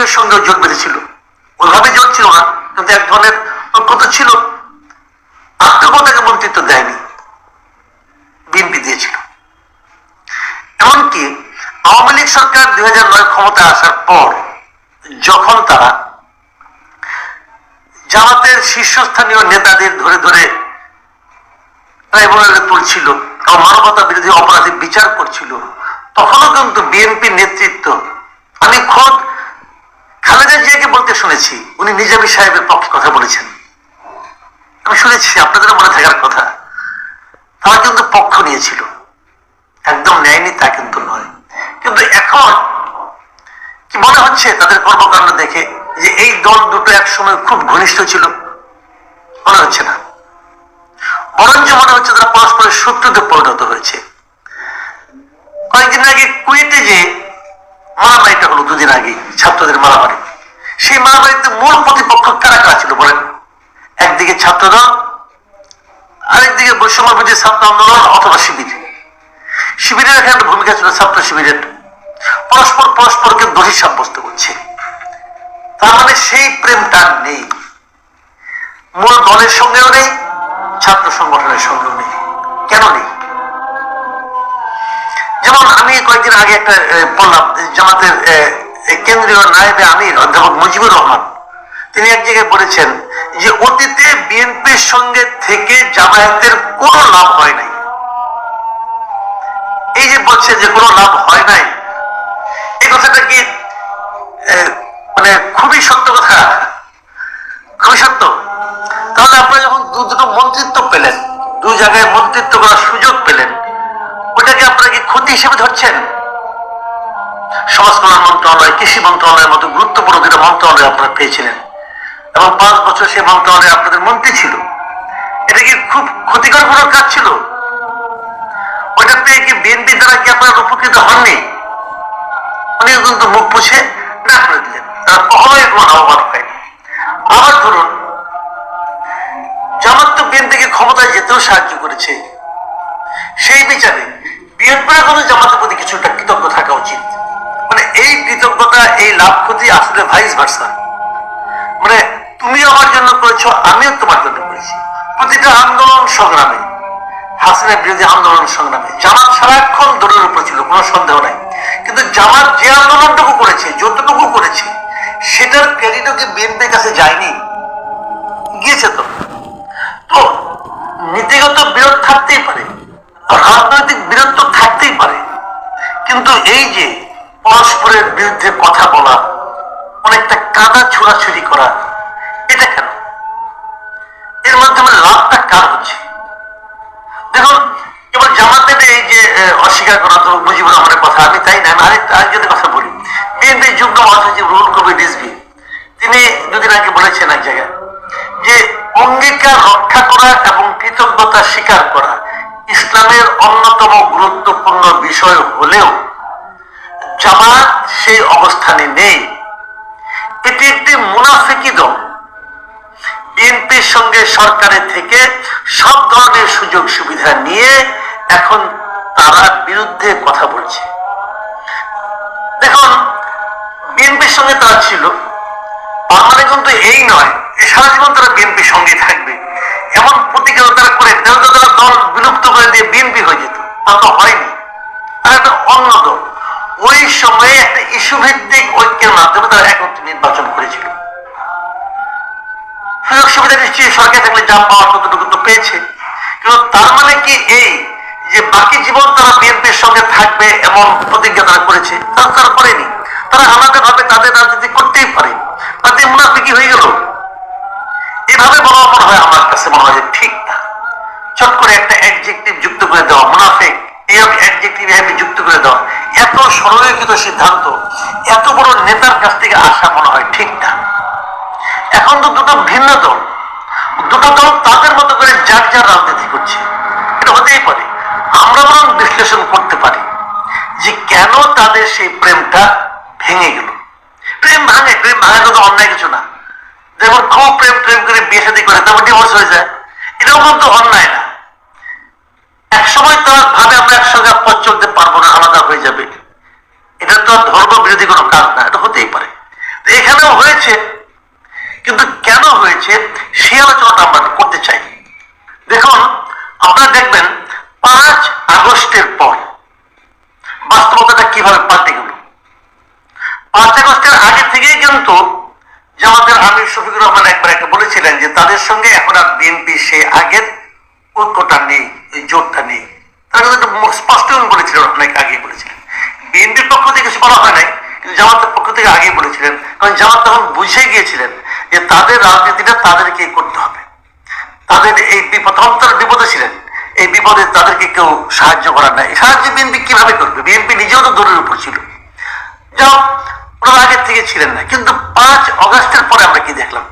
লীগের সঙ্গে জোট বেঁধেছিল, ওইভাবে জোট ছিল না, কিন্তু এক ধরনের ঐক্যতা ছিল। আত্মকতাকে মন্ত্রিত্ব দেয়নি, বিএনপি দিয়েছিল। এমনকি আওয়ামী লীগ সরকার 2009 ক্ষমতায় আসার পর যখন তারা জামাতের শীর্ষস্থানীয় নেতাদের ধরে ধরে ট্রাইব্যুনালে তুলছিল, মানবতা বিরোধী অপরাধী বিচার করছিল, তখনও কিন্তু বিএনপি নেতৃত্ব, আমি খোদ খালেদা জিয়াকে বলতে শুনেছি, উনি নিজামী সাহেবের পক্ষে কথা বলেছেন, আমি শুনেছি, আপনাদের মনে থাকার কথা। তারা কিন্তু পক্ষ নিয়েছিল, একদম নেয়নি তা কিন্তু নয়। কিন্তু এখন কি মনে হচ্ছে তাদের কর্মকাণ্ড দেখে যে এই দল দুটো একসময় খুব ঘনিষ্ঠ ছিল? মনে হচ্ছে না, বরঞ্চ মনে হচ্ছে তারা পরস্পরের শত্রুতে পরিণত হয়েছে। কয়েকদিন আগে কুয়েটে যে মারামারিটা হলো, দুদিন আগে ছাত্রদের মারামারি, সেই মারামারিতে মূল প্রতিপক্ষ কারা কারা ছিল বলেন? একদিকে ছাত্রদল, আরেকদিকে বৈষম্য বিরোধী ছাত্র আন্দোলন অথবা শিবির। শিবিরের এখানে একটা ভূমিকা ছিল, ছাত্র শিবিরের। পরস্পর পরস্পরকে দোষী সাব্যস্ত করছে, তার মানে সেই প্রেমটা নেই, মূল দলের সঙ্গেও নেই, ছাত্র সংগঠনের সঙ্গেও নেই। কেন নেই? যেমন আমি কয়েকদিন আগে একটা বললাম, জামাতের কেন্দ্রীয় নায়েবে আমির অধ্যাপক মুজিবুর রহমান, তিনি এক জায়গায় বলেছেন যে অতীতে বিএনপির সঙ্গে থেকে জামায়াতের কোনো লাভ হয় নাই। এই যে বলছে যে কোনো লাভ হয় নাই, এই কথাটা কি মানে খুবই সত্য কথা, খুবই সত্য। তাহলে আপনারা যখন দুটো মন্ত্রিত্ব পেলেন, দুই জায়গায় মন্ত্রিত্ব করার সুযোগ পেলেন, ওটাকে আপনারা কি ক্ষতি হিসেবে ধরছেন? সমাজ কল্যাণ মন্ত্রণালয়, কৃষি মন্ত্রণালয়ের মতো গুরুত্বপূর্ণ দুটো মন্ত্রণালয় আপনারা পেয়েছিলেন এবং 5 বছর সেই মন্ত্রণালয়ে আপনাদের মন্ত্রী ছিল। এটা কি খুব ক্ষতিকর কোনো কাজ ছিল? ওইটা পেয়ে কি বিএনপি দ্বারা কি আপনারা উপকৃত হননি? উনি কিন্তু মুখ পুছে না করে দিলেন, তারা কখনোই কোনো লাভবান হয়নি। আবার ধরুন, জামাত তো বিএনপিকে ক্ষমতায় যেতেও সাহায্য করেছে, সেই বিচারে বিএনপির কোনো জামাতের প্রতি কিছুটা কৃতজ্ঞ থাকা উচিত। মানে এই কৃতজ্ঞতা, এই লাভ ক্ষতি আসলে ভাইস ভার্সা। মানে তুমি আমার জন্য করেছো, আমিও তোমার জন্য করেছি। প্রতিটা আন্দোলন সংগ্রামে, হাসিনা বিরোধী আন্দোলন সংগ্রামে জামাত সারাক্ষণ দলের উপর ছিল, কোনো সন্দেহ নাই। কিন্তু জামাত যে আন্দোলনটুকু করেছে, যতটুকু করেছে, সেটার ক্রেডিটও কি বিএনপির কাছে যায়নি? গিয়েছে তো। তো নীতিগত বিরোধ থাকতেই পারে, রাজনৈতিক বিরোধ তো থাকতেই পারে, কিন্তু এই যে পরস্পরের বিরুদ্ধে কথা বলা, অনেকটা কাদা ছোড়াছুড়ি করা, এটা কেন? এর মাধ্যমে লাভটা কার হচ্ছে? দেখুন, কেবল জামাতের এই যে অস্বীকার করা তো মুজিবুর রহমানের কথা, আমি তাই না, আমি আরেকজনের কথা বলি। বিএনপির যুগ্ম মহাসচিব রুহুল কবির রিজভী, তিনি দুদিন আগে বলেছেন এক জায়গায় যে অঙ্গীকার রক্ষা করা এবং কৃতজ্ঞতা স্বীকার করা ইসলামের অন্যতম গুরুত্বপূর্ণ বিষয় হলেও জামাত সেই অবস্থানে নেই। এটি একটি মুনাফিকি দল, বিএনপির সঙ্গে সরকারের থেকে সব ধরনের সুযোগ সুবিধা নিয়ে এখন তারা বিরুদ্ধে কথা বলছে। দেখুন, বিএনপির সঙ্গে তারা ছিল, তার মানে কিন্তু এই নয় সারা জীবন তারা বিএনপির সঙ্গে থাকবে, এমন প্রতিজ্ঞা তারা করে, তাহলে তারা দল বিলুপ্ত করে দিয়ে বিএনপি হয়ে যেত। তা তো হয়নি, তারা একটা অন্য দল। ওই সময়ে একটা ইস্যু ভিত্তিক ঐক্যের মাধ্যমে তারা একত্রে নির্বাচন করেছিল। সুযোগ সুবিধা নিশ্চয়ই সরকার থাকলে যা পাওয়ার ততটুকু তো পেয়েছে, কিন্তু তার মানে কি এই যে বাকি জীবন তারা বিএনপির সঙ্গে থাকবে এমন প্রতিজ্ঞা তারা করেছে? তারা করেনি। তারা আলাদা ভাবে তাদের রাজনীতি করতেই পারে, তাতে মুনাফিকি হয়ে গেল। এভাবে বলা মনে হয়, আমার কাছে মনে হয় যে ঠিক না। চট করে একটা অ্যাডজেক্টিভ যুক্ত করে দেওয়া, মুনাফিক, এই অ্যাডজেক্টিভ যুক্ত করে দেওয়া, এত সরলীকৃত সিদ্ধান্ত এত বড় নেতার কাছ থেকে আসা মনে হয় ঠিক না। এখন তো দুটো ভিন্ন দল, দুটো দল তাদের মতো করে যার যার রাজনীতি করছে, এটা হতেই পারে। আমরা বরং বিশ্লেষণ করতে পারি যে কেন তাদের সেই প্রেমটা ভেঙে গেল। প্রেম ভাঙা তো অন্যায় কিছু না। যেমন খুব প্রেম করে বিয়ে শাদী করে তারপর ডিভোর্স হয়ে যায়, এটাও কিন্তু অন্যায় না। একসময় তারা ভাবে আমরা একসঙ্গে পথ চলতে পারবো না, আলাদা হয়ে যাবে, এটা তো ধর্ম বিরোধী কোনো কাজ না, এটা হতেই পারে। 5 আগস্টের আগে থেকেই কিন্তু জামাতের আমির শফিকুর রহমান একবার একটা বলেছিলেন যে তাদের সঙ্গে এখন আর বিএনপি সে আগের ঐক্যটা নেই, ওই জোটটা নেই। তারা কিন্তু স্পষ্ট বলেছিলেন, অনেক আগে বলেছিলেন। বিএনপির পক্ষ থেকে কিছু বলা হয় নাই, কিন্তু জামাতের পক্ষ থেকে আগে বলেছিলেন, কারণ জামাত তখন বুঝে গিয়েছিলেন যে তাদের রাজনীতিটা তাদেরকে করতে হবে। তাদের এই বিপদ, তখন তারা বিপদে ছিলেন, এই বিপদে তাদেরকে কেউ সাহায্য করার নাই। সাহায্য বিএনপি কিভাবে করবে? বিএনপি নিজেও তো দূরের উপর ছিল, যাও ওনারা আগের থেকে ছিলেন না। কিন্তু 5 আগস্টের পরে আমরা কি দেখলাম?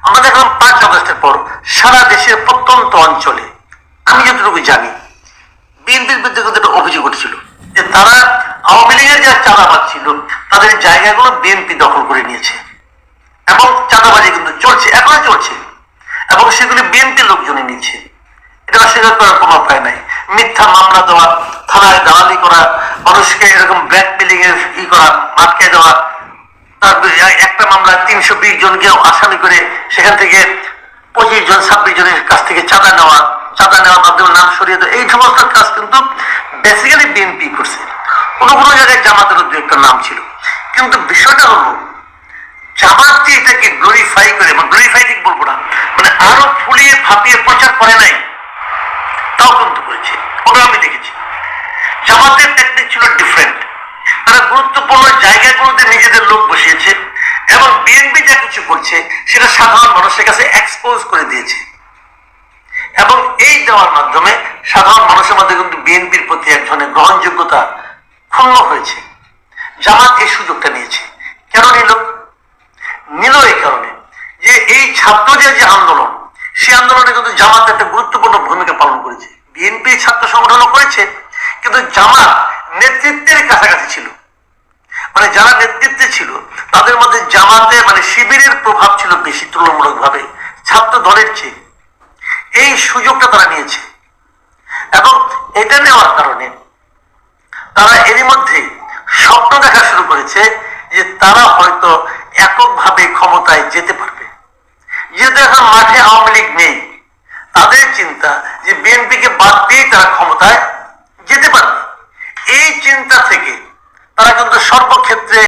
আমরা দেখলাম 5 আগস্টের পর সারা দেশের প্রত্যন্ত অঞ্চলে, আমি যতটুকু জানি, বিএনপির বিরুদ্ধে কিন্তু একটা অভিযোগ উঠছিল যে তারা আওয়ামী লীগের যারা চাঁদাবাজ ছিল তাদের জায়গাগুলো বিএনপি দখল করে নিয়েছে, এবং চাঁদাবাজি কিন্তু চলছে, এখনো চলছে, এবং সেগুলি বিএনপির লোকজনই নিচ্ছে। এটা অস্বীকার করার কোনো উপায় নাই। মিথ্যা মামলা দেওয়া, থানায় দালালি করা, মানুষকে এরকম ব্ল্যাকমেলিং এর করা, আটকে দেওয়া, তারপরে একটা মামলায় 320 জনকে আসামি করে সেখান থেকে 25 জন 26 জনের কাছ থেকে চাঁদা নেওয়ার মাধ্যমে নাম সরিয়ে দেওয়া, এই সমস্ত কাজ কিন্তু বেসিক্যালি বিএনপি করছে। কোনো কোনো জায়গায় জামাতের দু একটা নাম ছিল। কিন্তু বিষয়টা হলো জামাত যে এটাকে গ্লোরিফাই করে, গ্লোরিফাই ঠিক বলবো না, মানে আরো ফুলিয়ে ফাঁপিয়ে প্রচার করে নাই, তাও কিন্তু করেছে। ওটা আমি দেখেছি। জামাতের টেকনিক ছিল ডিফারেন্ট। তারা গুরুত্বপূর্ণ জায়গাগুলোতে নিজেদের লোক বসিয়েছে, এবং বিএনপি যা কিছু করছে সেটা সাধারণ মানুষের কাছে এক্সপোজ করে দিয়েছে, এবং এই দেওয়ার মাধ্যমে সাধারণ মানুষের মধ্যে কিন্তু বিএনপির প্রতি এক ধরনের গ্রহণযোগ্যতা ক্ষুণ্ণ হয়েছে। জামাত এই সুযোগটা নিয়েছে। কেন নিল এই কারণে যে এই ছাত্রদের যে আন্দোলন, সেই আন্দোলনে কিন্তু জামাত একটা গুরুত্বপূর্ণ ভূমিকা পালন করেছে। বিএনপি ছাত্র সংগঠনও করেছে, কিন্তু জামাত নেতৃত্বের কাছাকাছি ছিল। মানে যারা নেতৃত্বে ছিল তাদের মধ্যে জামাতে মানে শিবিরের প্রভাব ছিল বেশি তুলনামূলকভাবে ছাত্র দলের চেয়ে। এই সুযোগটা তারা নিয়েছে, এবং এটা নেওয়ার কারণে তারা এরই মধ্যে স্বপ্ন দেখা শুরু করেছে যে তারা হয়তো এককভাবে ক্ষমতায় যেতে পারবে। যেহেতু এখন মাঠে আওয়ামী লীগ নেই, তাদের চিন্তা যে বিএনপিকে বাদ দিয়ে তারা ক্ষমতায় যেতে পারবে। এই চিন্তা থেকে তারা কিন্তু সর্বক্ষেত্রে